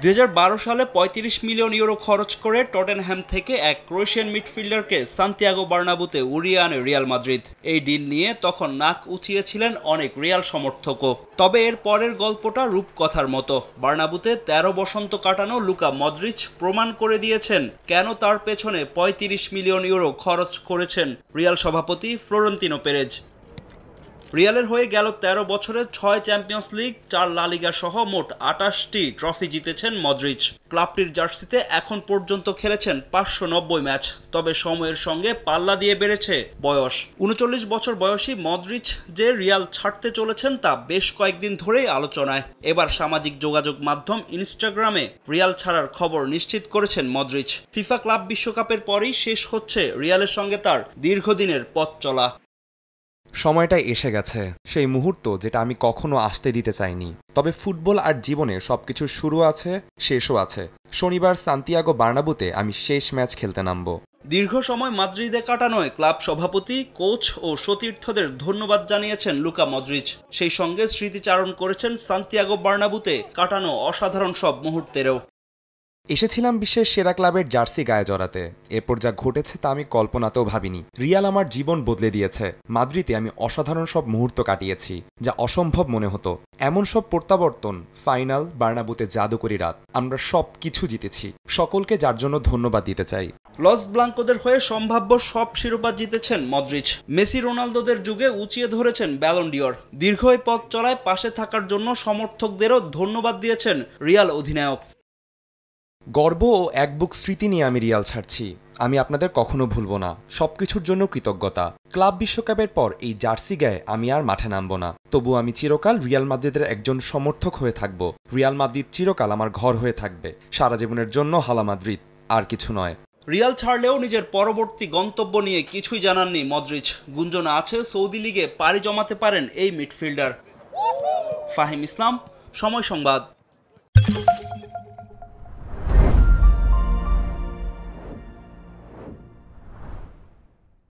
২০১২ সালে ৩৫ million euro খরচ করে টটেনহ্যাম থেকে এক ক্রোয়েশিয়ান মিডফিল্ডারকে সান্তিয়াগো বার্নাব্যুতে উড়িয়ে আনে রিয়াল মাদ্রিদ। এই ডিল নিয়ে তখন নাক উঁচিয়েছিলেন অনেক রিয়াল সমর্থকও। তবে এর পরের গল্পটা রূপকথার মতো। বার্নাব্যুতে ১৩ বসন্ত কাটানো লুকা মদ্রিচ প্রমাণ করে দিয়েছেন কেন তার পেছনে ৩৫ মিলিয়ন ইউরো খরচ করেছেন রিয়াল সভাপতি ফ্লোরেন্তিনো পেরেজ। রিয়ালের হয়ে গেল ১৩ বছরে ৬ চ্যাম্পিয়ন্স লিগ, ৪ লা লিগা সহ মোট ২৮টি ট্রফি জিতেছেন মদ্রিচ। ক্লাবটির জার্সিতে এখন পর্যন্ত খেলেছেন ৫৯০ ম্যাচ। তবে সময়ের সঙ্গে পাল্লা দিয়ে বেড়েছে বয়স। ৩৯ বছর বয়সী মদ্রিচ যে রিয়াল ছাড়তে চলেছেন তা বেশ কয়েকদিন ধরেই আলোচনায়। এবার সামাজিক যোগাযোগ মাধ্যম ইনস্টাগ্রামে রিয়াল ছাড়ার খবর নিশ্চিত করেছেন মদ্রিচ। ফিফা ক্লাব বিশ্বকাপের পরেই শেষ হচ্ছে রিয়ালের সঙ্গে তার দীর্ঘদিনের পথ চলা। সময়টা এসে গেছে, সেই মুহূর্ত যেটা আমি কখনো আসতে দিতে চাইনি। তবে ফুটবল আর জীবনে সবকিছুর শুরু আছে, শেষও আছে। শনিবার সান্তিয়াগো বার্নাব্যুতে আমি শেষ ম্যাচ খেলতে নামব। দীর্ঘ সময় মাদ্রিদে কাটানোয় ক্লাব সভাপতি, কোচ ও সতীর্থদের ধন্যবাদ জানিয়েছেন লুকা মদ্রিচ। সেই সঙ্গে স্মৃতিচারণ করেছেন সান্তিয়াগো বার্নাব্যুতে কাটানো অসাধারণ সব মুহূর্তেরও। এসেছিলাম বিশ্বের সেরা ক্লাবের জার্সি গায়ে জড়াতে। এরপর যা ঘটেছে তা আমি কল্পনাতেও ভাবিনি। রিয়াল আমার জীবন বদলে দিয়েছে। মাদ্রিদে আমি অসাধারণ সব মুহূর্ত কাটিয়েছি, যা অসম্ভব মনে হতো। এমন সব প্রত্যাবর্তন, ফাইনাল, বার্নাব্যুতে জাদুকরি রাত, আমরা সব কিছু জিতেছি। সকলকে যার জন্য ধন্যবাদ দিতে চাই। লস ব্লাঙ্কোদের হয়ে সম্ভাব্য সব শিরোপা জিতেছেন মদ্রিচ। মেসি রোনালদোদের যুগে উঁচিয়ে ধরেছেন ব্যালন ডিওর। দীর্ঘ এই পথ চলায় পাশে থাকার জন্য সমর্থকদেরও ধন্যবাদ দিয়েছেন রিয়াল অধিনায়ক। গর্ব ও এক বুক স্মৃতি নিয়ে আমি রিয়াল ছাড়ছি। আমি আপনাদের কখনো ভুলব না। সবকিছুর জন্য কৃতজ্ঞতা। ক্লাব বিশ্বকাপের পর এই জার্সি গায়ে আমি আর মাঠে নামব না। তবু আমি চিরকাল রিয়াল মাদ্রিদের একজন সমর্থক হয়ে থাকব। রিয়াল মাদ্রিদ চিরকাল আমার ঘর হয়ে থাকবে। সারা জীবনের জন্য হালা মাদ্রিদ, আর কিছু নয়। রিয়াল ছাড়লেও নিজের পরবর্তী গন্তব্য নিয়ে কিছুই জানাননি মদ্রিচ। গুঞ্জন আছে সৌদি লিগে পাড়ি জমাতে পারেন এই মিডফিল্ডার। ফাহিম ইসলাম, সময় সংবাদ।